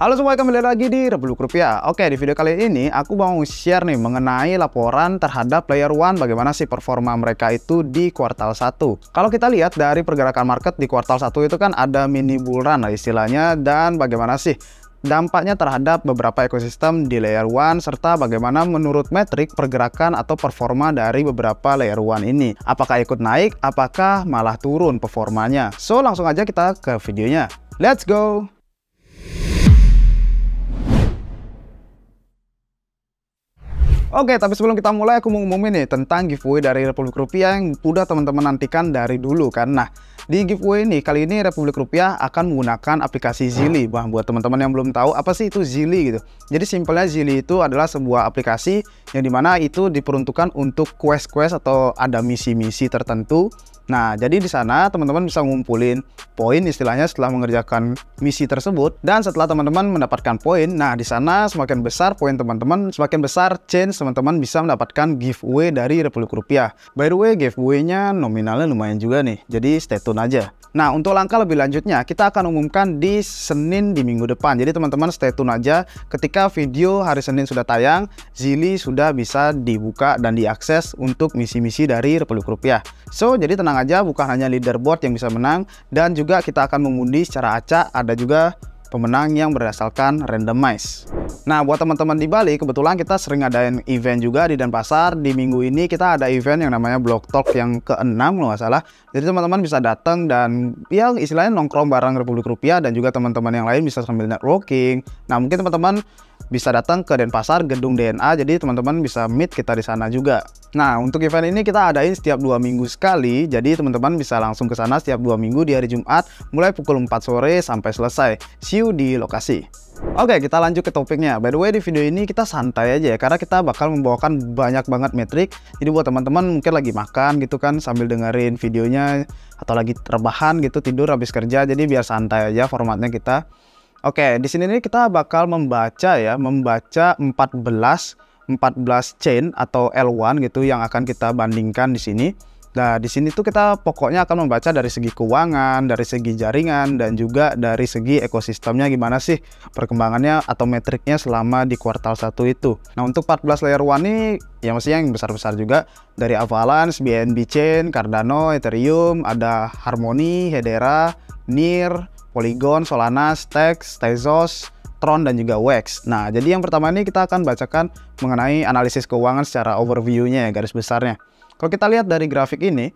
Halo semua, kembali lagi di Republik Rupiah. Oke, di video kali ini aku mau share nih mengenai laporan terhadap Layer 1, bagaimana sih performa mereka itu di kuartal 1. Kalau kita lihat dari pergerakan market di kuartal 1 itu kan ada mini bull run lah istilahnya, dan bagaimana sih dampaknya terhadap beberapa ekosistem di Layer 1, serta bagaimana menurut metrik pergerakan atau performa dari beberapa Layer 1 ini. Apakah ikut naik, apakah malah turun performanya? So, langsung aja kita ke videonya. Let's go! Oke, tapi sebelum kita mulai, aku mau ngumumin nih tentang giveaway dari Republik Rupiah yang udah teman-teman nantikan dari dulu kan. Nah, di giveaway ini, kali ini Republik Rupiah akan menggunakan aplikasi Zili. Wah, buat teman-teman yang belum tahu, apa sih itu Zili gitu. Jadi simpelnya Zili itu adalah sebuah aplikasi yang dimana itu diperuntukkan untuk quest-quest atau ada misi-misi tertentu. Nah, jadi di sana teman-teman bisa ngumpulin poin istilahnya setelah mengerjakan misi tersebut, dan setelah teman-teman mendapatkan poin, nah di sana semakin besar poin teman-teman, semakin besar chance teman-teman bisa mendapatkan giveaway dari Republik Rupiah. By the way, giveaway-nya nominalnya lumayan juga nih, jadi stay tune aja. Nah, untuk langkah lebih lanjutnya kita akan umumkan di Senin di minggu depan. Jadi teman-teman stay tune aja, ketika video hari Senin sudah tayang, Zili sudah bisa dibuka dan diakses untuk misi-misi dari Republik Rupiah. So, jadi tenang aja, bukan hanya leaderboard yang bisa menang, dan juga kita akan mengundi secara acak, ada juga pemenang yang berdasarkan randomize. Nah, buat teman-teman di Bali, kebetulan kita sering ngadain event juga di Denpasar. Di minggu ini kita ada event yang namanya Block Talk yang ke-6 kalau nggak salah. Jadi teman-teman bisa datang dan ya istilahnya nongkrong bareng Republik Rupiah, dan juga teman-teman yang lain bisa sambil networking. Nah, mungkin teman-teman bisa datang ke Denpasar, gedung DNA, jadi teman-teman bisa meet kita di sana juga. Nah, untuk event ini kita adain setiap 2 minggu sekali, jadi teman-teman bisa langsung ke sana setiap 2 minggu di hari Jumat, mulai pukul 4 sore sampai selesai. See you di lokasi. Oke, kita lanjut ke topiknya. By the way, di video ini kita santai aja ya, karena kita bakal membawakan banyak banget metrik. Jadi buat teman-teman mungkin lagi makan gitu kan, sambil dengerin videonya, atau lagi rebahan gitu, tidur habis kerja, jadi biar santai aja formatnya kita. Oke, di sini nih kita bakal membaca 14 chain atau L1 gitu yang akan kita bandingkan di sini. Nah, di sini tuh kita pokoknya akan membaca dari segi keuangan, dari segi jaringan, dan juga dari segi ekosistemnya gimana sih perkembangannya atau metriknya selama di kuartal 1 itu. Nah, untuk 14 layer 1 ini ya mestinya yang besar-besar juga, dari Avalanche, BNB Chain, Cardano, Ethereum, ada Harmony, Hedera, NIR, Polygon, Solana, Stacks, Tezos, Tron, dan juga Wax. Nah, jadi yang pertama ini kita akan bacakan mengenai analisis keuangan secara overview-nya ya, garis besarnya. Kalau kita lihat dari grafik ini,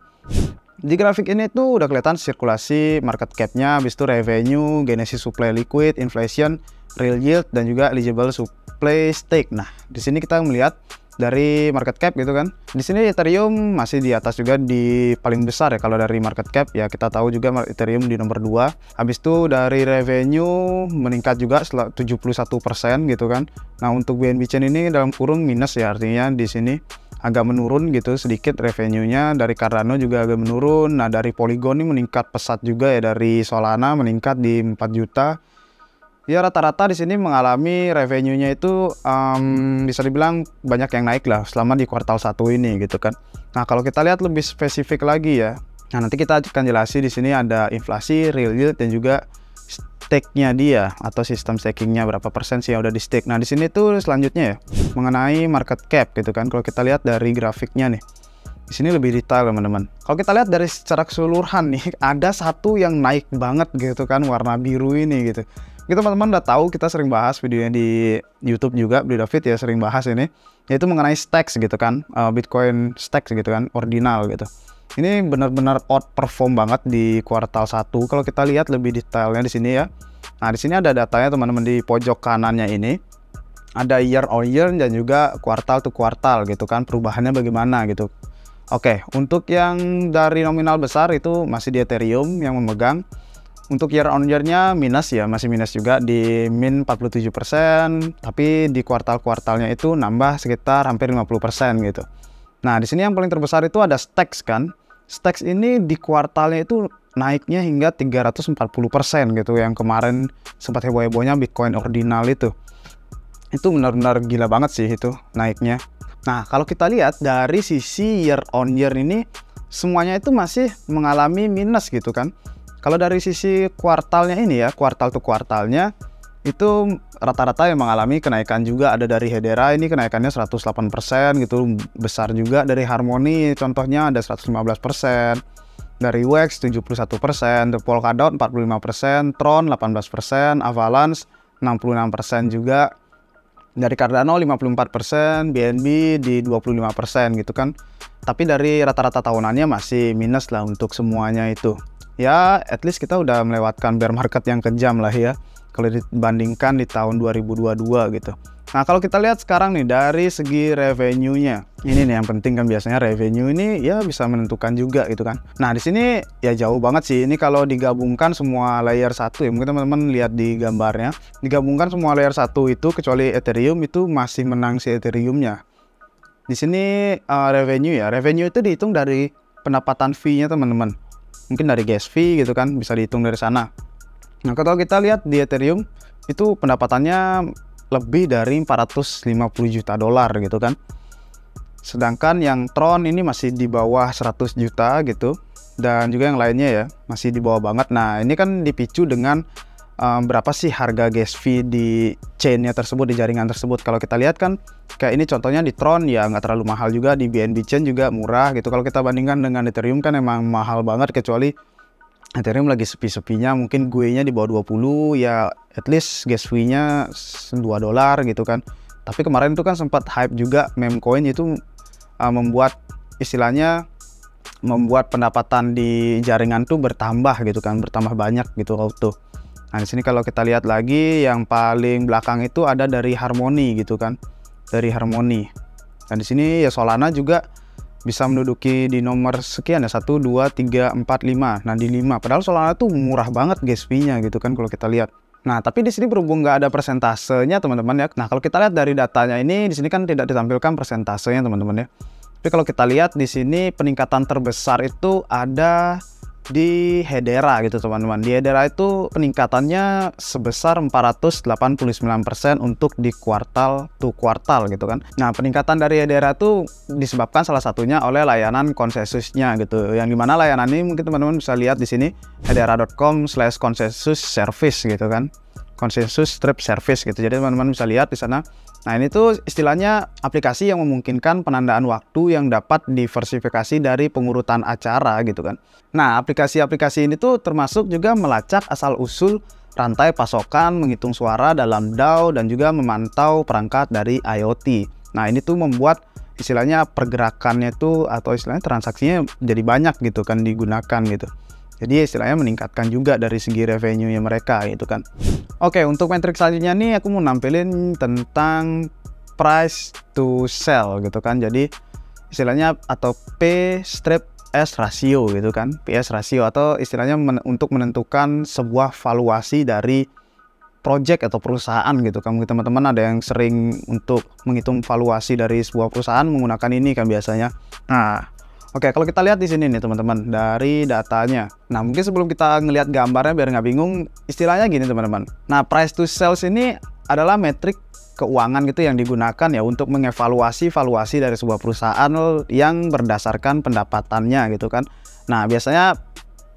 di grafik ini tuh udah kelihatan sirkulasi market cap-nya, habis itu revenue, genesis supply liquid, inflation, real yield, dan juga eligible supply stake. Nah, di sini kita melihat dari market cap gitu kan. Di sini Ethereum masih di atas juga, di paling besar ya kalau dari market cap ya, kita tahu juga Ethereum di nomor 2. Habis itu dari revenue meningkat juga 71% gitu kan. Nah, untuk BNB Chain ini dalam kurung minus ya, artinya di sini agak menurun gitu sedikit revenue-nya. Dari Cardano juga agak menurun. Nah, dari Polygon ini meningkat pesat juga ya, dari Solana meningkat di 4 juta. Ya, rata-rata di sini mengalami revenue-nya itu bisa dibilang banyak yang naik lah selama di kuartal 1 ini gitu kan. Nah, kalau kita lihat lebih spesifik lagi ya. Nah, nanti kita akan jelasin di sini ada inflasi, real yield, dan juga stake-nya dia atau sistem staking-nya berapa persen sih yang udah di stake. Nah, di sini tuh selanjutnya ya mengenai market cap gitu kan. Kalau kita lihat dari grafiknya nih, di sini lebih detail teman-teman. Kalau kita lihat dari secara keseluruhan nih, ada satu yang naik banget gitu kan, warna biru ini gitu. Kita teman-teman udah tahu, kita sering bahas videonya di YouTube juga, Beli David ya sering bahas ini, yaitu mengenai Stacks gitu kan, Bitcoin Stacks gitu kan, ordinal gitu. Ini benar-benar outperform banget di kuartal 1. Kalau kita lihat lebih detailnya di sini ya. Nah, di sini ada datanya teman-teman di pojok kanannya ini. Ada year on year dan juga kuartal to kuartal gitu kan, perubahannya bagaimana gitu. Oke, untuk yang dari nominal besar itu masih di Ethereum yang memegang. Untuk year on year-nya minus ya, masih minus juga di min 47%, tapi di kuartal-kuartalnya itu nambah sekitar hampir 50% gitu. Nah, di sini yang paling terbesar itu ada Stacks kan. Stacks ini di kuartalnya itu naiknya hingga 340% gitu, yang kemarin sempat heboh-hebohnya Bitcoin ordinal itu. Itu benar-benar gila banget sih itu naiknya. Nah, kalau kita lihat dari sisi year on year ini, semuanya itu masih mengalami minus gitu kan. Kalau dari sisi kuartalnya ini ya, kuartal to kuartalnya, itu rata-rata yang mengalami kenaikan juga. Ada dari Hedera ini kenaikannya 108% gitu, besar juga. Dari Harmony contohnya ada 115%, dari Wax 71%, The Polkadot 45%, Tron 18%, Avalanche 66% juga, dari Cardano 54%, BNB di 25% gitu kan. Tapi dari rata-rata tahunannya masih minus lah untuk semuanya itu. Ya, at least kita udah melewatkan bear market yang kejam lah ya, kalau dibandingkan di tahun 2022 gitu. Nah, kalau kita lihat sekarang nih dari segi revenue-nya. Ini nih yang penting kan, biasanya revenue ini ya bisa menentukan juga gitu kan. Nah, di sini ya jauh banget sih. Ini kalau digabungkan semua layer 1 ya, mungkin teman-teman lihat di gambarnya. Digabungkan semua layer 1 itu kecuali Ethereum itu masih menang si Ethereum-nya. Di sini revenue ya. Revenue itu dihitung dari pendapatan fee-nya teman-teman. Mungkin dari gas fee gitu kan, bisa dihitung dari sana. Nah, kalau kita lihat di Ethereum itu pendapatannya lebih dari 450 juta dolar gitu kan. Sedangkan yang Tron ini masih di bawah 100 juta gitu. Dan juga yang lainnya ya masih di bawah banget. Nah, ini kan dipicu dengan berapa sih harga gas fee di chain-nya tersebut, di jaringan tersebut. Kalau kita lihat kan kayak ini contohnya di Tron ya nggak terlalu mahal juga, di BNB chain juga murah gitu. Kalau kita bandingkan dengan Ethereum kan emang mahal banget, kecuali Ethereum lagi sepi-sepinya, mungkin gue-nya di bawah 20 ya, at least gas fee-nya $2 gitu kan. Tapi kemarin itu kan sempat hype juga meme coin itu membuat istilahnya membuat pendapatan di jaringan tuh bertambah gitu kan, bertambah banyak gitu tuh. Nah, di sini kalau kita lihat lagi yang paling belakang itu ada dari Harmony gitu kan. Dari Harmony. Dan di sini ya Solana juga bisa menduduki di nomor sekian ya, 1 2 3 4 5. Nah, di 5. Padahal Solana tuh murah banget gas fee-nya gitu kan kalau kita lihat. Nah, tapi di sini berhubung nggak ada persentasenya teman-teman ya. Nah, kalau kita lihat dari datanya ini, di sini kan tidak ditampilkan persentasenya teman-teman ya. Tapi kalau kita lihat di sini peningkatan terbesar itu ada di Hedera gitu teman-teman. Di Hedera itu peningkatannya sebesar 489% untuk di kuartal to kuartal gitu kan. Nah, peningkatan dari Hedera itu disebabkan salah satunya oleh layanan konsensusnya gitu. Yang dimana layanan ini mungkin teman-teman bisa lihat di sini hedera.com/consensus service gitu kan. Consensus strip service gitu. Jadi teman-teman bisa lihat di sana. Nah, ini tuh istilahnya aplikasi yang memungkinkan penandaan waktu yang dapat diversifikasi dari pengurutan acara gitu kan. Nah, aplikasi-aplikasi ini tuh termasuk juga melacak asal-usul rantai pasokan, menghitung suara dalam DAO, dan juga memantau perangkat dari IoT. Nah, ini tuh membuat istilahnya pergerakannya tuh atau istilahnya transaksinya jadi banyak gitu kan digunakan gitu. Jadi istilahnya meningkatkan juga dari segi revenue-nya mereka gitu kan. Oke, untuk metrik selanjutnya nih aku mau nampilin tentang price to sell gitu kan. Jadi istilahnya atau P/S ratio gitu kan. PS ratio atau istilahnya untuk menentukan sebuah valuasi dari project atau perusahaan gitu kan. Mungkin teman-teman ada yang sering untuk menghitung valuasi dari sebuah perusahaan menggunakan ini kan biasanya. Nah, oke, kalau kita lihat di sini nih teman-teman dari datanya. Nah, mungkin sebelum kita ngelihat gambarnya biar nggak bingung, istilahnya gini teman-teman. Nah, price to sales ini adalah metrik keuangan gitu yang digunakan ya untuk mengevaluasi valuasi dari sebuah perusahaan yang berdasarkan pendapatannya gitu kan. Nah, biasanya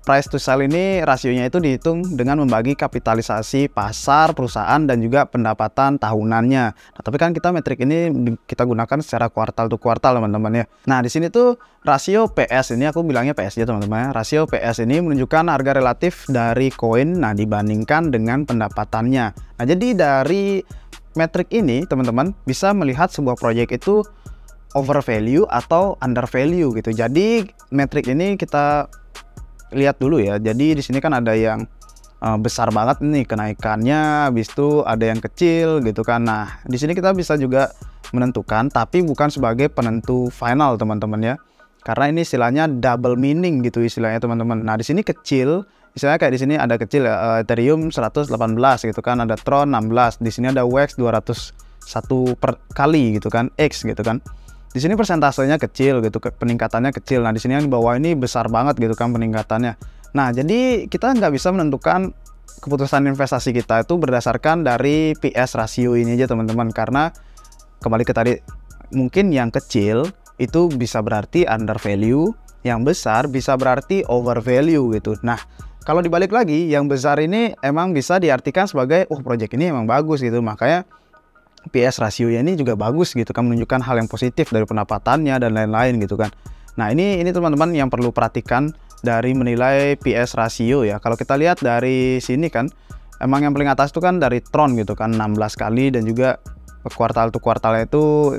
price to sell ini rasionya itu dihitung dengan membagi kapitalisasi pasar perusahaan dan juga pendapatan tahunannya. Nah, tapi kan kita metrik ini kita gunakan secara kuartal to kuartal teman-teman ya. Nah, di sini tuh rasio PS ini aku bilangnya PS ya teman-teman ya. Rasio PS ini menunjukkan harga relatif dari koin nah dibandingkan dengan pendapatannya. Nah, jadi dari metrik ini teman-teman bisa melihat sebuah proyek itu over value atau under value gitu. Jadi metrik ini kita lihat dulu ya. Jadi di sini kan ada yang besar banget nih kenaikannya, habis itu ada yang kecil gitu kan. Nah, di sini kita bisa juga menentukan, tapi bukan sebagai penentu final teman-teman ya. Karena ini istilahnya double meaning gitu istilahnya teman-teman. Nah, di sini kecil, istilahnya kayak di sini ada kecil ya, Ethereum 118 gitu kan, ada Tron 16, di sini ada Wax 201 per kali gitu kan, X gitu kan. Di sini persentasenya kecil gitu, peningkatannya kecil. Nah, di sini yang di bawah ini besar banget gitu kan peningkatannya. Nah, jadi kita nggak bisa menentukan keputusan investasi kita itu berdasarkan dari PS rasio ini aja teman-teman. Karena kembali ke tadi, mungkin yang kecil itu bisa berarti under value, yang besar bisa berarti over value gitu. Nah, Kalau dibalik lagi, yang besar ini emang bisa diartikan sebagai, project ini emang bagus gitu. Makanya PS rasio-nya ini juga bagus gitu kan, menunjukkan hal yang positif dari pendapatannya dan lain-lain gitu kan. Nah, ini teman-teman yang perlu perhatikan dari menilai PS rasio ya. Kalau kita lihat dari sini kan, emang yang paling atas itu kan dari Tron gitu kan, 16 kali, dan juga kuartal to kuartalnya itu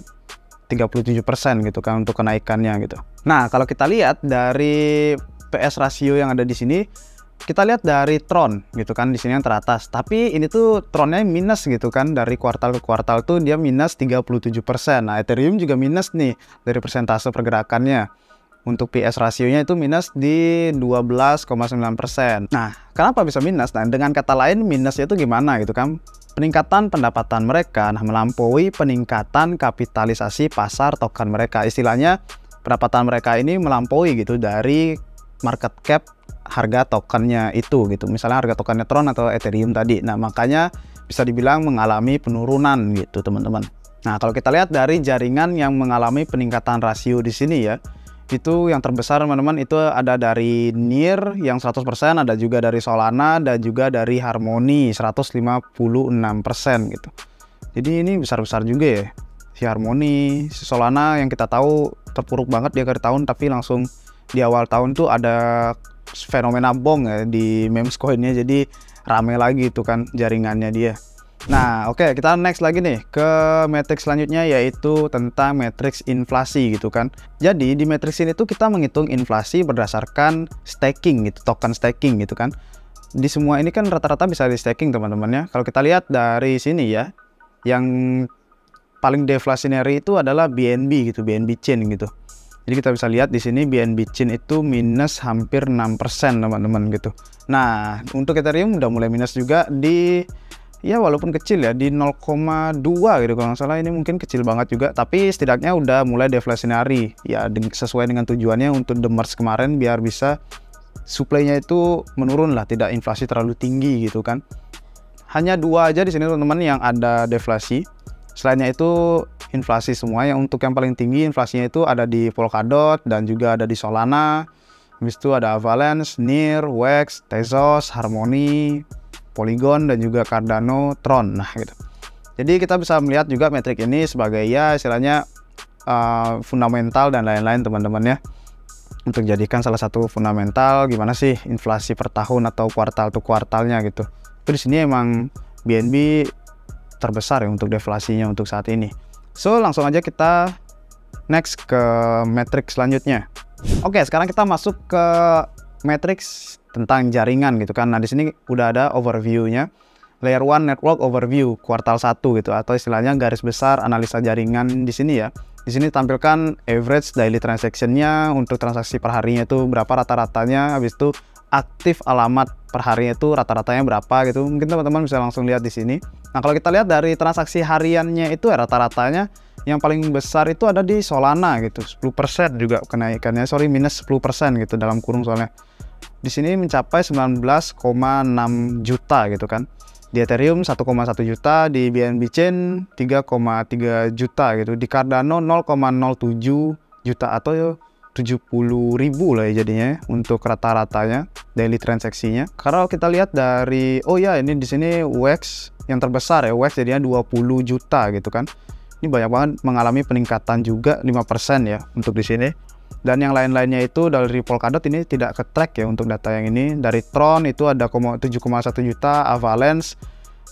37% gitu kan untuk kenaikannya gitu. Nah, kalau kita lihat dari PS rasio yang ada di sini, kita lihat dari Tron gitu kan, di sini yang teratas. Tapi ini tuh Tronnya minus gitu kan, dari kuartal ke kuartal tuh dia minus 37%. Nah, Ethereum juga minus nih dari persentase pergerakannya. Untuk PS rasionya itu minus di 12,9%. Nah, kenapa bisa minus? Nah, dengan kata lain minusnya itu gimana gitu kan? Peningkatan pendapatan mereka melampaui peningkatan kapitalisasi pasar token mereka. Istilahnya pendapatan mereka ini melampaui gitu dari market cap harga tokennya itu gitu. Misalnya harga tokennya Tron atau Ethereum tadi. Nah, makanya bisa dibilang mengalami penurunan gitu, teman-teman. Nah, kalau kita lihat dari jaringan yang mengalami peningkatan rasio di sini ya, itu yang terbesar teman-teman itu ada dari NIR yang 100%, ada juga dari Solana, dan juga dari Harmony 156% gitu. Jadi ini besar-besar juga ya. Si Harmony, si Solana yang kita tahu terpuruk banget di akhir tahun, tapi langsung di awal tahun tuh ada fenomena bong ya di memes coinnya, jadi rame lagi itu kan jaringannya dia. Nah, oke, kita next lagi nih ke matriks selanjutnya, yaitu tentang matriks inflasi gitu kan. Jadi di matriks ini tuh kita menghitung inflasi berdasarkan staking gitu, token staking gitu kan. Di semua ini kan rata-rata bisa di staking teman-teman ya. Kalau kita lihat dari sini ya, yang paling deflasionary itu adalah BNB gitu, BNB Chain gitu. Jadi kita bisa lihat di sini BNB Chain itu minus hampir 6% teman-teman gitu. Nah, untuk Ethereum udah mulai minus juga di, ya walaupun kecil ya, di 0,2 gitu kalau nggak salah. Ini mungkin kecil banget juga, tapi setidaknya udah mulai deflasionary ya, sesuai dengan tujuannya untuk the Merge kemarin, biar bisa supply-nya itu menurun lah, tidak inflasi terlalu tinggi gitu kan. Hanya dua aja di sini teman-teman yang ada deflasi. Selainnya itu inflasi semua. Yang untuk yang paling tinggi inflasinya itu ada di Polkadot dan juga ada di Solana. Habis itu ada Avalanche, NIR, WEX, Tezos, Harmony, Polygon, dan juga Cardano, Tron. Nah gitu. Jadi kita bisa melihat juga metrik ini sebagai ya istilahnya fundamental dan lain-lain teman-teman ya. Untuk jadikan salah satu fundamental gimana sih inflasi per tahun atau kuartal to kuartalnya gitu. Itu di sini emang BNB terbesar ya untuk deflasinya untuk saat ini. So, langsung aja kita next ke matriks selanjutnya. Oke, sekarang kita masuk ke matriks tentang jaringan gitu kan. Nah, di sini udah ada overview-nya. Layer 1 Network Overview kuartal 1 gitu, atau istilahnya garis besar analisa jaringan di sini ya. Di sini tampilkan average daily transaction-nya untuk transaksi per harinya itu berapa rata-ratanya, habis itu aktif alamat per harinya itu rata-ratanya berapa gitu. Mungkin teman-teman bisa langsung lihat di sini. Nah, kalau kita lihat dari transaksi hariannya itu rata-ratanya yang paling besar itu ada di Solana gitu, 10% juga kenaikannya, minus 10% gitu dalam kurung soalnya. Di sini mencapai 19,6 juta gitu kan. Di Ethereum 1,1 juta, di BNB Chain 3,3 juta gitu, di Cardano 0,07 juta atau 70.000 lah ya jadinya untuk rata-ratanya daily transaksinya. Kalau kita lihat dari ini di sini WEX yang terbesar ya, WEX jadinya 20 juta gitu kan. Ini banyak banget mengalami peningkatan juga 5% ya untuk di sini. Dan yang lain-lainnya itu dari Polkadot ini tidak ke-track ya untuk data yang ini. Dari Tron itu ada 7,1 juta, Avalanche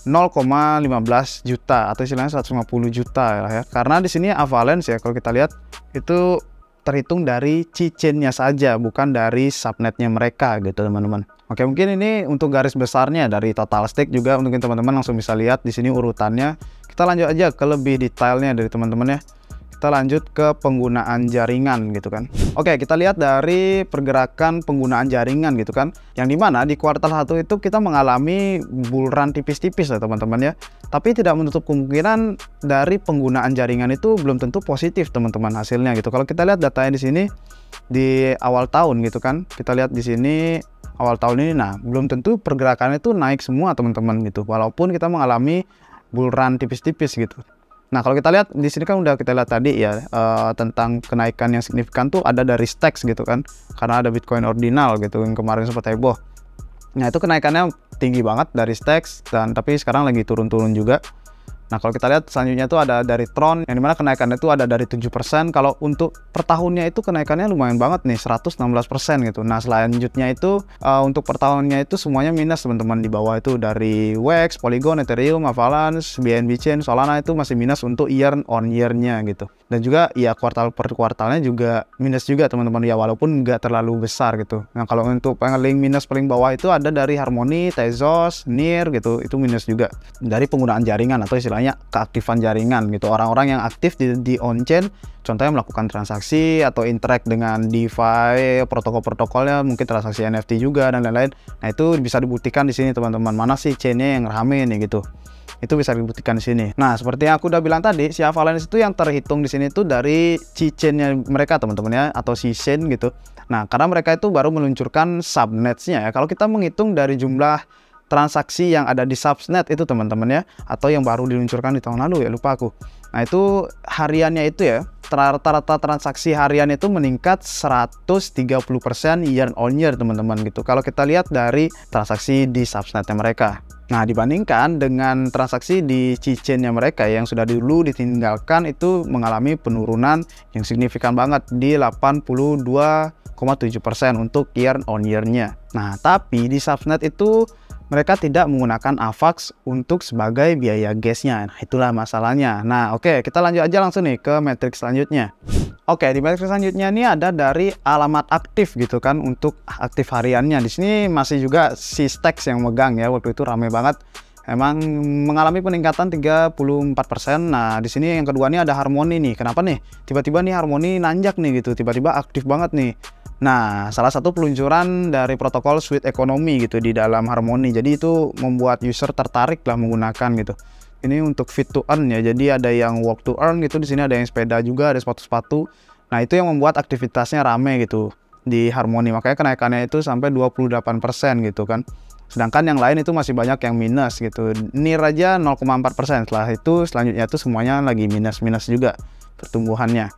0,15 juta atau istilahnya 150 juta ya. Karena di sini Avalanche ya kalau kita lihat itu terhitung dari chain-nya saja, bukan dari subnetnya mereka gitu teman-teman. Oke, mungkin ini untuk garis besarnya dari total stake juga, mungkin teman-teman langsung bisa lihat di sini urutannya. Kita lanjut aja ke lebih detailnya dari teman-teman ya. Kita lanjut ke penggunaan jaringan gitu kan. Oke, kita lihat dari pergerakan penggunaan jaringan gitu kan. Yang dimana di kuartal 1 itu kita mengalami bull run tipis-tipis ya teman-teman ya. Tapi tidak menutup kemungkinan dari penggunaan jaringan itu belum tentu positif teman-teman hasilnya gitu. Kalau kita lihat datanya di sini di awal tahun gitu kan. Kita lihat di sini awal tahun ini, nah belum tentu pergerakannya itu naik semua teman-teman gitu. Walaupun kita mengalami bull run tipis-tipis gitu. Nah, kalau kita lihat di sini kan udah kita lihat tadi ya tentang kenaikan yang signifikan tuh ada dari Stacks gitu kan. Karena ada Bitcoin ordinal gitu yang kemarin sempat heboh. Nah itu kenaikannya tinggi banget dari Stacks, dan tapi sekarang lagi turun-turun juga. Nah kalau kita lihat selanjutnya itu ada dari Tron, yang dimana kenaikannya itu ada dari 7%. Kalau untuk per tahunnya itu kenaikannya lumayan banget nih, 116% gitu. Nah selanjutnya itu untuk per tahunnya itu semuanya minus teman-teman. Di bawah itu dari Wax, Polygon, Ethereum, Avalanche, BNB Chain, Solana itu masih minus untuk year on year-nya gitu. Dan juga ya kuartal per kuartalnya juga minus juga teman-teman ya, walaupun nggak terlalu besar gitu. Nah kalau untuk paling minus paling bawah itu ada dari Harmony, Tezos, NIR gitu, itu minus juga dari penggunaan jaringan atau istilahnya keaktifan jaringan gitu. Orang-orang yang aktif di on-chain, contohnya melakukan transaksi atau interact dengan DeFi, protokol-protokolnya, mungkin transaksi NFT juga dan lain-lain. Nah itu bisa dibuktikan di sini teman-teman, mana sih chainnya yang rame nih gitu. Itu bisa dibuktikan di sini. Nah, seperti yang aku udah bilang tadi, si Avalanche itu yang terhitung di sini itu dari C-chain-nya mereka teman-teman ya, atau C-chain gitu. Nah, karena mereka itu baru meluncurkan subnets-nya ya. Kalau kita menghitung dari jumlah transaksi yang ada di subnet itu teman-teman ya, atau yang baru diluncurkan di tahun lalu ya, lupa aku. Nah, itu hariannya itu ya, rata-rata transaksi harian itu meningkat 130% year on year teman-teman gitu. Kalau kita lihat dari transaksi di subnetnya mereka. Nah, dibandingkan dengan transaksi di C-chain-nya mereka yang sudah dulu ditinggalkan, itu mengalami penurunan yang signifikan banget di 82,7% untuk year on year-nya. Nah, tapi di subnet itu mereka tidak menggunakan AVAX untuk sebagai biaya gas-nya. Nah, itulah masalahnya. Nah, oke, kita lanjut aja langsung nih ke metrik selanjutnya. Oke, di metrik selanjutnya ini ada dari alamat aktif gitu kan, untuk aktif hariannya. Di sini masih juga si Stacks yang megang ya, waktu itu rame banget. Emang mengalami peningkatan 34%. Nah, di sini yang kedua nih ada Harmony nih. Kenapa nih? Tiba-tiba nih Harmony nanjak nih gitu, tiba-tiba aktif banget nih. Nah, salah satu peluncuran dari protokol Sweet Economy gitu di dalam Harmony. Jadi itu membuat user tertarik lah menggunakan gitu. Ini untuk fit to earn ya. Jadi ada yang work to earn gitu, di sini ada yang sepeda juga, ada sepatu-sepatu. Nah, itu yang membuat aktivitasnya rame gitu di Harmony. Makanya kenaikannya itu sampai 28% gitu kan. Sedangkan yang lain itu masih banyak yang minus gitu. NIR aja 0,4%. Setelah itu selanjutnya itu semuanya lagi minus-minus juga pertumbuhannya.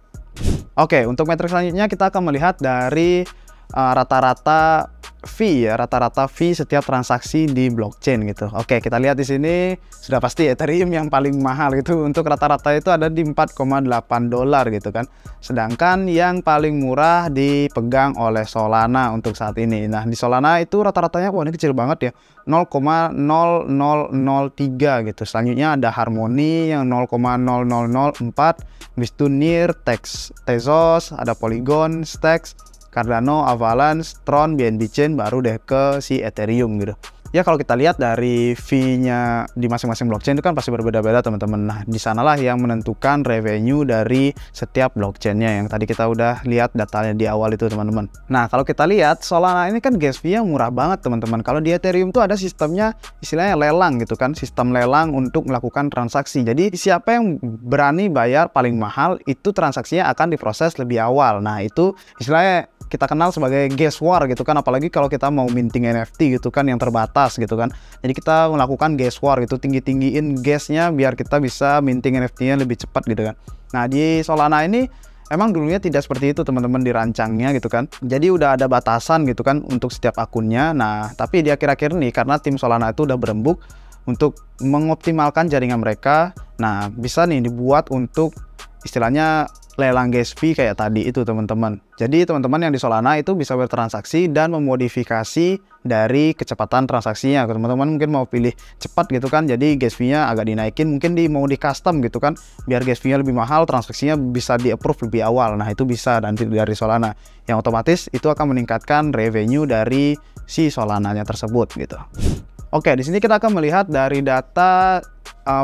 Oke, untuk metrik selanjutnya kita akan melihat dari rata-rata fee ya, rata-rata fee setiap transaksi di blockchain gitu. Oke, kita lihat di sini sudah pasti Ethereum yang paling mahal itu, untuk rata-rata itu ada di 4,8 dolar gitu kan. Sedangkan yang paling murah dipegang oleh Solana untuk saat ini. Nah, di Solana itu rata-ratanya wah ini kecil banget ya, 0,0003 gitu. Selanjutnya ada Harmony yang 0,0004, habis itu NIR, Tezos, ada Polygon, Stacks, Cardano, Avalanche, Tron, BNB Chain, baru deh ke si Ethereum gitu. Ya kalau kita lihat dari fee-nya di masing-masing blockchain itu kan pasti berbeda-beda teman-teman. Nah, di sanalah yang menentukan revenue dari setiap blockchainnya, yang tadi kita udah lihat datanya di awal itu teman-teman. Nah, kalau kita lihat Solana ini kan gas fee-nya murah banget teman-teman. Kalau di Ethereum tuh ada sistemnya istilahnya lelang gitu kan, sistem lelang untuk melakukan transaksi. Jadi siapa yang berani bayar paling mahal, itu transaksinya akan diproses lebih awal. Nah, itu istilahnya kita kenal sebagai gas war gitu kan, apalagi kalau kita mau minting NFT gitu kan yang terbatas gitu kan. Jadi kita melakukan gas war gitu, tinggi-tinggiin gasnya biar kita bisa minting NFT-nya lebih cepat gitu kan. Nah, di Solana ini emang dulunya tidak seperti itu teman-teman dirancangnya gitu kan. Jadi udah ada batasan gitu kan untuk setiap akunnya. Nah, tapi di akhir-akhir ini karena tim Solana itu udah berembuk untuk mengoptimalkan jaringan mereka. Nah, bisa nih dibuat untuk istilahnya lelang gas fee kayak tadi itu teman-teman. Jadi teman-teman yang di Solana itu bisa bertransaksi dan memodifikasi dari kecepatan transaksinya. Teman-teman mungkin mau pilih cepat gitu kan, jadi gas fee-nya agak dinaikin, mungkin mau di custom gitu kan, biar gas fee-nya lebih mahal, transaksinya bisa di approve lebih awal. Nah, itu bisa nanti dari Solana, yang otomatis itu akan meningkatkan revenue dari si Solananya tersebut gitu. Oke, di sini kita akan melihat dari data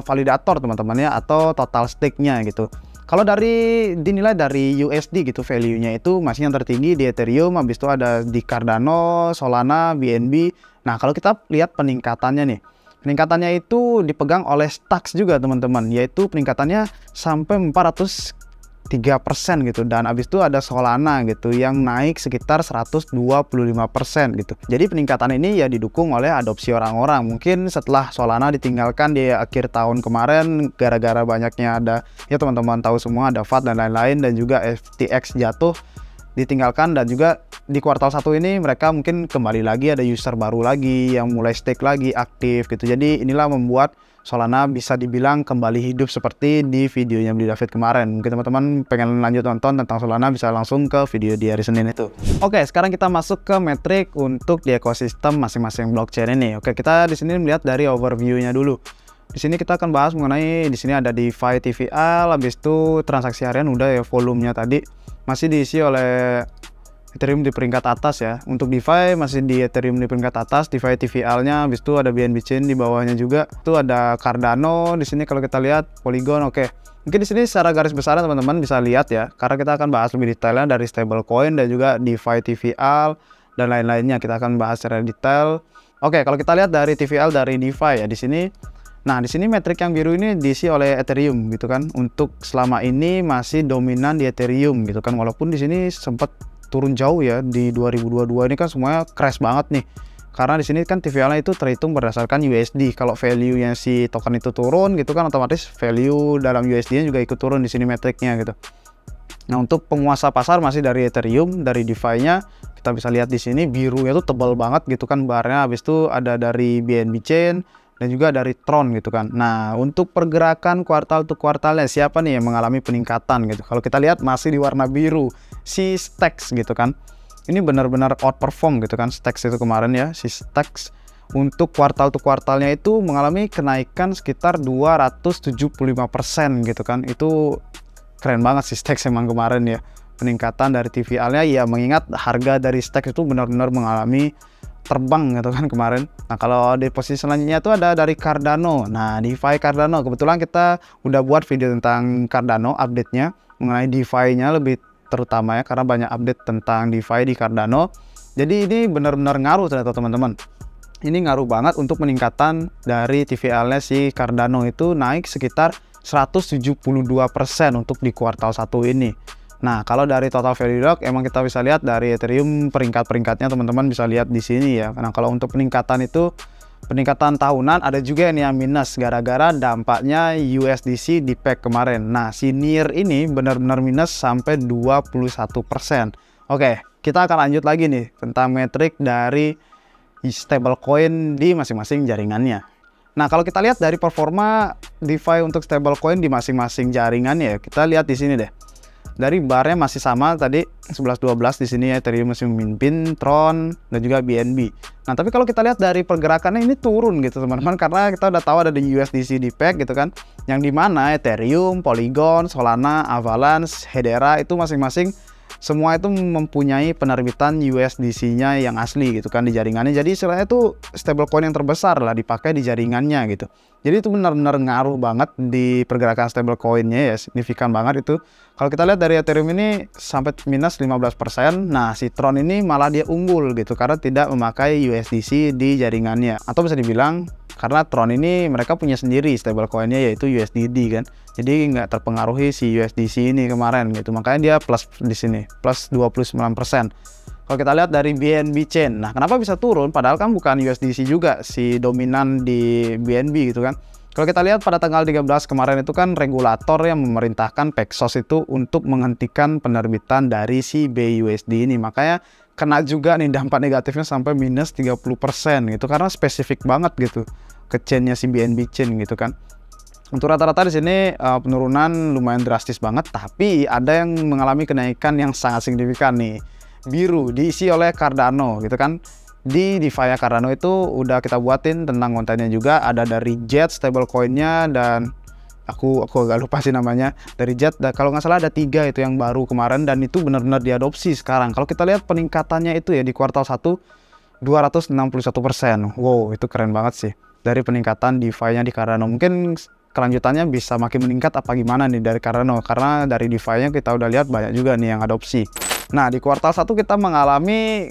validator teman-teman ya, atau total stake-nya gitu. Kalau dinilai dari USD gitu, value-nya itu masih yang tertinggi di Ethereum, habis itu ada di Cardano, Solana, BNB. Nah, kalau kita lihat peningkatannya nih, peningkatannya itu dipegang oleh Stacks juga teman-teman, yaitu peningkatannya sampai 403% gitu. Dan habis itu ada Solana gitu yang naik sekitar 125% gitu. Jadi peningkatan ini ya didukung oleh adopsi orang-orang. Mungkin setelah Solana ditinggalkan di akhir tahun kemarin gara-gara banyaknya ada, ya teman-teman tahu semua, ada FAT dan lain-lain, dan juga FTX jatuh. ditinggalkan, dan juga di kuartal 1 ini mereka mungkin kembali lagi, ada user baru lagi yang mulai stake lagi, aktif gitu. Jadi inilah membuat Solana bisa dibilang kembali hidup seperti di videonya Beli David kemarin. Mungkin teman-teman pengen lanjut nonton tentang Solana, bisa langsung ke video di hari Senin itu. Oke, sekarang kita masuk ke metrik untuk di ekosistem masing-masing blockchain ini. Oke, kita di sini melihat dari overview-nya dulu. Di sini kita akan bahas mengenai, di sini ada DeFi TVL, habis itu transaksi harian udah ya, volumenya tadi masih diisi oleh Ethereum di peringkat atas ya. Untuk DeFi masih di Ethereum di peringkat atas, DeFi TVL-nya, habis itu ada BNB Chain di bawahnya juga. Itu ada Cardano di sini kalau kita lihat, Polygon. Oke. Mungkin di sini secara garis besar teman-teman bisa lihat ya, karena kita akan bahas lebih detailnya dari stablecoin dan juga DeFi TVL dan lain-lainnya. Kita akan bahas secara detail. Oke, kalau kita lihat dari TVL dari DeFi ya di sini. Nah, di sini metrik yang biru ini diisi oleh Ethereum gitu kan. Untuk selama ini masih dominan di Ethereum gitu kan. Walaupun di sini sempat turun jauh ya di 2022 ini kan semuanya crash banget nih. Karena di sini kan TVL-nya itu terhitung berdasarkan USD. Kalau value-nya si token itu turun gitu kan, otomatis value dalam USD-nya juga ikut turun di sini metriknya gitu. Nah, untuk penguasa pasar masih dari Ethereum, dari DeFi-nya kita bisa lihat di sini birunya tuh tebal banget gitu kan barnya. Habis itu ada dari BNB Chain dan juga dari Tron gitu kan. Nah, untuk pergerakan kuartal to kuartalnya siapa nih yang mengalami peningkatan gitu. Kalau kita lihat masih di warna biru, si Stacks gitu kan. Ini benar-benar outperform gitu kan Stacks itu kemarin ya. Si Stacks untuk kuartal to kuartalnya itu mengalami kenaikan sekitar 275% gitu kan. Itu keren banget si Stacks emang kemarin ya. Peningkatan dari TVL-nya ya, mengingat harga dari Stacks itu benar-benar mengalami terbang gitu kan kemarin. Nah, kalau di posisi selanjutnya itu ada dari Cardano. Nah, DeFi Cardano, kebetulan kita udah buat video tentang Cardano, update-nya mengenai DeFi-nya lebih terutama ya, karena banyak update tentang DeFi di Cardano. Jadi ini benar-benar ngaruh ternyata teman-teman. Ini ngaruh banget untuk peningkatan dari TVL-nya si Cardano, itu naik sekitar 172% untuk di kuartal 1 ini. Nah, kalau dari total value lock emang kita bisa lihat dari Ethereum peringkat-peringkatnya teman-teman bisa lihat di sini ya. Karena kalau untuk peningkatan itu, peningkatan tahunan ada juga yang minus gara-gara dampaknya USDC di peg kemarin. Nah, si NIR ini benar-benar minus sampai 21%. Oke, kita akan lanjut lagi nih tentang metrik dari stablecoin di masing-masing jaringannya. Nah, kalau kita lihat dari performa DeFi untuk stablecoin di masing-masing jaringannya, kita lihat di sini deh. Dari barnya masih sama tadi 11-12 di sini ya, Ethereum masih memimpin, Tron dan juga BNB. Nah, tapi kalau kita lihat dari pergerakannya ini turun gitu teman-teman, karena kita udah tahu ada di USDC di peg gitu kan, yang dimana Ethereum, Polygon, Solana, Avalanche, Hedera itu masing-masing semua itu mempunyai penerbitan USDC-nya yang asli gitu kan di jaringannya. Jadi istilahnya itu stablecoin yang terbesar lah dipakai di jaringannya gitu. Jadi itu benar-benar ngaruh banget di pergerakan stablecoin-nya ya, signifikan banget itu. Kalau kita lihat dari Ethereum ini sampai minus 15%. Nah, si Tron ini malah dia unggul gitu karena tidak memakai USDC di jaringannya. Atau bisa dibilang karena Tron ini mereka punya sendiri stablecoin-nya yaitu USDD kan. Jadi nggak terpengaruhi si USDC ini kemarin gitu. Makanya dia plus di sini, plus 29%. Kalau kita lihat dari BNB Chain, nah kenapa bisa turun? Padahal kan bukan USDC juga si dominan di BNB gitu kan. Kalau kita lihat pada tanggal 13 kemarin itu kan regulator yang memerintahkan Paxos itu untuk menghentikan penerbitan dari si BUSD ini. Makanya kena juga nih dampak negatifnya sampai minus 30% gitu. Karena spesifik banget gitu ke chainnya si BNB Chain gitu kan. Untuk rata-rata di sini penurunan lumayan drastis banget. Tapi ada yang mengalami kenaikan yang sangat signifikan nih. Biru diisi oleh Cardano gitu kan. Di DeFi Cardano itu udah kita buatin tentang kontennya juga, ada dari Jet stablecoin-nya dan aku agak lupa sih namanya dari Jet. Kalau nggak salah ada 3 itu yang baru kemarin dan itu benar-benar diadopsi sekarang. Kalau kita lihat peningkatannya itu ya di kuartal 1 261%. Wow, itu keren banget sih dari peningkatan DeFi-nya di Cardano. Mungkin kelanjutannya bisa makin meningkat apa gimana nih dari Cardano, karena dari DeFi-nya kita udah lihat banyak juga nih yang adopsi. Nah, di kuartal 1 kita mengalami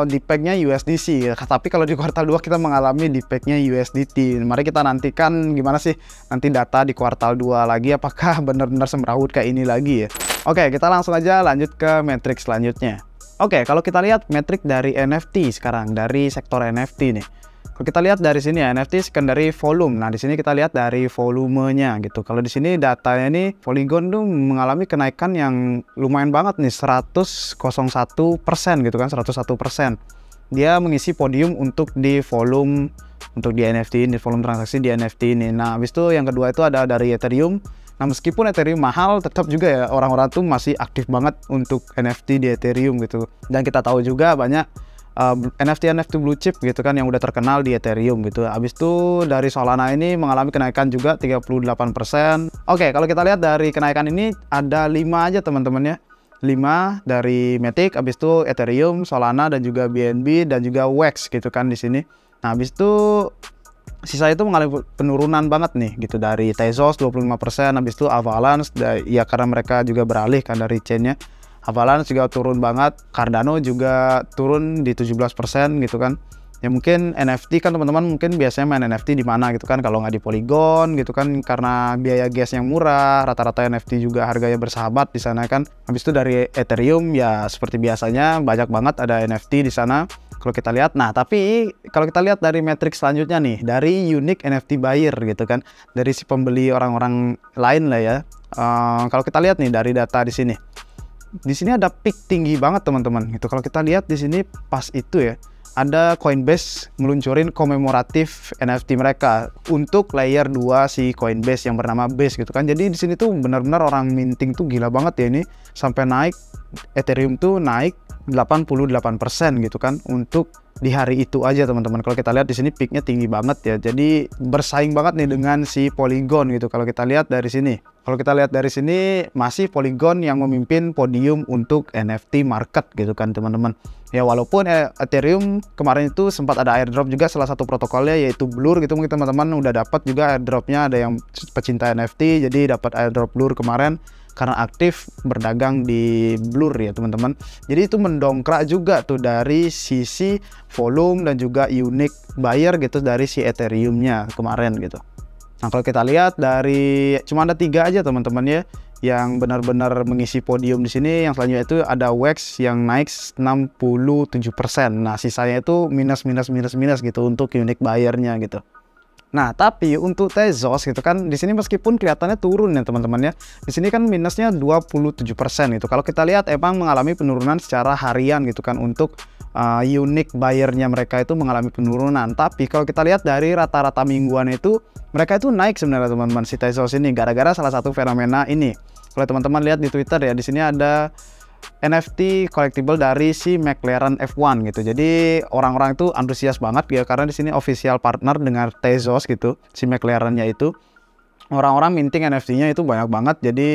di peg-nya USDC, tapi kalau di kuartal 2 kita mengalami di peg-nya USDT. Mari kita nantikan gimana sih nanti data di kuartal 2 lagi, apakah benar-benar semrawut kayak ini lagi ya. Oke, kita langsung aja lanjut ke metrik selanjutnya. Oke, kalau kita lihat metrik dari NFT sekarang, dari sektor NFT nih. Kalau kita lihat dari sini ya, NFT secondary volume. Nah, di sini kita lihat dari volumenya gitu. Kalau di sini datanya ini Polygon tuh mengalami kenaikan yang lumayan banget nih, 101% gitu kan, 101%. Dia mengisi podium untuk di volume, untuk di NFT ini, volume transaksi di NFT ini. Nah, habis itu yang kedua itu ada dari Ethereum. Nah, meskipun Ethereum mahal, tetap juga ya orang-orang tuh masih aktif banget untuk NFT di Ethereum gitu. Dan kita tahu juga banyak NFT blue chip gitu kan yang udah terkenal di Ethereum gitu. Habis itu dari Solana ini mengalami kenaikan juga 38%. Oke, kalau kita lihat dari kenaikan ini ada 5 aja teman-teman ya. 5 dari Matic, habis itu Ethereum, Solana dan juga BNB dan juga Wax gitu kan di sini. Nah, habis itu sisa itu mengalami penurunan banget nih gitu, dari Tezos 25%, habis itu Avalanche ya karena mereka juga beralih kan dari chainnya. Avalanche juga turun banget, Cardano juga turun di 17% gitu kan. Ya mungkin NFT kan teman-teman mungkin biasanya main NFT di mana gitu kan, kalau nggak di Polygon gitu kan, karena biaya gas yang murah, rata-rata NFT juga harganya bersahabat di sana kan. Habis itu dari Ethereum ya seperti biasanya banyak banget ada NFT di sana kalau kita lihat. Nah, tapi kalau kita lihat dari metrik selanjutnya nih, dari unique NFT buyer gitu kan, dari si pembeli orang-orang lain lah ya. Kalau kita lihat nih dari data di sini. Di sini ada peak tinggi banget teman-teman gitu. Kalau kita lihat di sini pas itu ya, ada Coinbase meluncurin komemoratif NFT mereka untuk layer 2 si Coinbase yang bernama Base gitu kan. Jadi di sini tuh benar-benar orang minting tuh gila banget ya ini, sampai naik Ethereum tuh naik 88% gitu kan untuk di hari itu aja teman-teman. Kalau kita lihat di sini peaknya tinggi banget ya. Jadi bersaing banget nih dengan si Polygon gitu. Kalau kita lihat dari sini. Kalau kita lihat dari sini masih Polygon yang memimpin podium untuk NFT market gitu kan teman-teman. Ya walaupun Ethereum kemarin itu sempat ada airdrop juga salah satu protokolnya yaitu Blur gitu, mungkin teman-teman udah dapat juga airdropnya, ada yang pecinta NFT jadi dapat airdrop Blur kemarin karena aktif berdagang di Blur ya teman-teman. Jadi itu mendongkrak juga tuh dari sisi volume dan juga unique buyer gitu dari si Ethereum-nya kemarin gitu. Nah, kalau kita lihat dari cuma ada 3 aja teman-teman ya yang benar-benar mengisi podium di sini. Yang selanjutnya itu ada Wax yang naik 67%. Nah, sisanya itu minus gitu untuk unique buyer-nya gitu. Nah, tapi untuk Tezos gitu kan di sini meskipun kelihatannya turun ya teman-teman ya. Di sini kan minusnya 27% gitu. Kalau kita lihat emang mengalami penurunan secara harian gitu kan untuk unique buyer-nya mereka itu mengalami penurunan. Tapi kalau kita lihat dari rata-rata mingguan itu mereka itu naik sebenarnya teman-teman si Tezos ini gara-gara salah satu fenomena ini. Kalau teman-teman lihat di Twitter ya, di sini ada NFT collectible dari si McLaren F1 gitu. Jadi orang-orang itu antusias banget ya karena di sini official partner dengan Tezos gitu. Si McLaren-nya itu orang-orang minting NFT-nya itu banyak banget. Jadi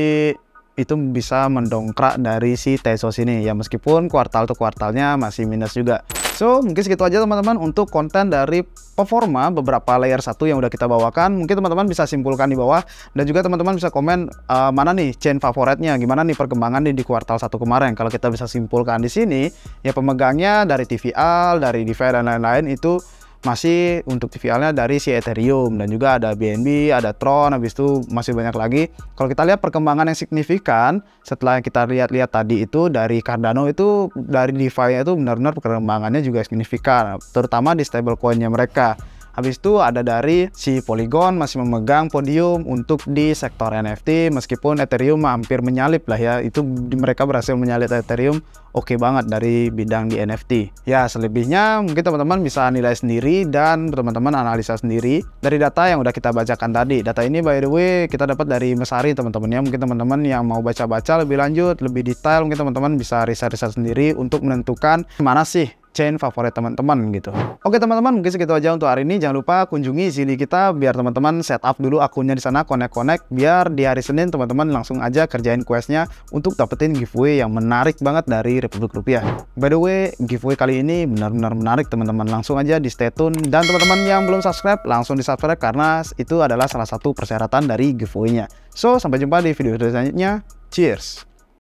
itu bisa mendongkrak dari si Tezos ini ya, meskipun kuartal to kuartalnya masih minus juga. So mungkin segitu aja teman-teman untuk konten dari performa beberapa layer 1 yang udah kita bawakan. Mungkin teman-teman bisa simpulkan di bawah dan juga teman-teman bisa komen mana nih chain favoritnya, gimana nih perkembangan nih di kuartal 1 kemarin. Kalau kita bisa simpulkan di sini ya pemegangnya dari TVL, dari DeFi dan lain-lain itu masih untuk TVL-nya dari si Ethereum dan juga ada BNB, ada Tron, habis itu masih banyak lagi. Kalau kita lihat perkembangan yang signifikan setelah kita lihat-lihat tadi itu dari Cardano itu dari DeFi-nya itu benar-benar perkembangannya juga signifikan, terutama di stablecoin-nya mereka. Habis itu ada dari si Polygon masih memegang podium untuk di sektor NFT, meskipun Ethereum hampir menyalip lah ya. Itu mereka berhasil menyalip Ethereum oke banget dari bidang di NFT. Ya selebihnya mungkin teman-teman bisa nilai sendiri dan teman-teman analisa sendiri dari data yang udah kita bacakan tadi. Data ini by the way kita dapat dari Messari teman-teman ya. Mungkin teman-teman yang mau baca-baca lebih lanjut, lebih detail, mungkin teman-teman bisa riset-riset sendiri untuk menentukan mana sih chain favorit teman-teman gitu. Oke teman-teman, mungkin segitu aja untuk hari ini. Jangan lupa kunjungi Zilli kita biar teman-teman setup dulu akunnya di sana, connect biar di hari Senin teman-teman langsung aja kerjain questnya untuk dapetin giveaway yang menarik banget dari Republik Rupiah. By the way, giveaway kali ini benar-benar menarik teman-teman. Langsung aja di stay tune, dan teman-teman yang belum subscribe langsung di subscribe karena itu adalah salah satu persyaratan dari giveaway-nya. So, sampai jumpa di video selanjutnya. Cheers!